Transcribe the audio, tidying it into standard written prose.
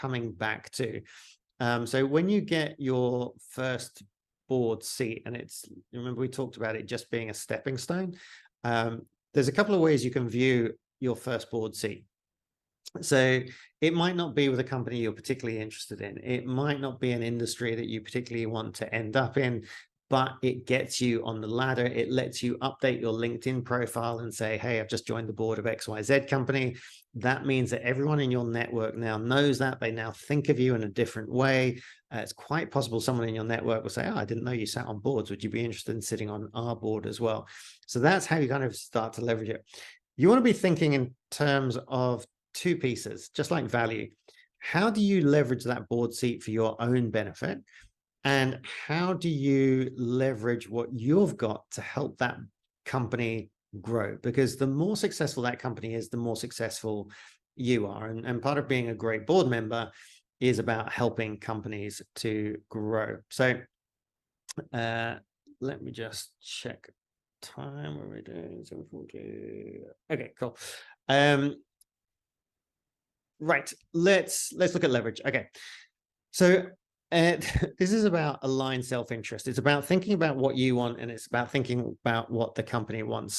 coming back to. So when you get your first board seat, and remember we talked about it just being a stepping stone. There's a couple of ways you can view your first board seat. So it might not be with a company you're particularly interested in. It might not be an industry that you particularly want to end up in, but it gets you on the ladder. It lets you update your LinkedIn profile and say, hey, I've just joined the board of XYZ company. That means that everyone in your network now knows that. They now think of you in a different way. It's quite possible someone in your network will say, oh, I didn't know you sat on boards. Would you be interested in sitting on our board as well? So that's how you kind of start to leverage it. You want to be thinking in terms of two pieces, just like value. How do you leverage that board seat for your own benefit? And how do you leverage what you've got to help that company grow? Because the more successful that company is, the more successful you are. And part of being a great board member is about helping companies to grow. So let me just check time. What are we doing? 7:40. Okay, cool. Right, let's look at leverage. Okay, so this is about aligned self-interest. It's about thinking about what you want, and it's about thinking about what the company wants.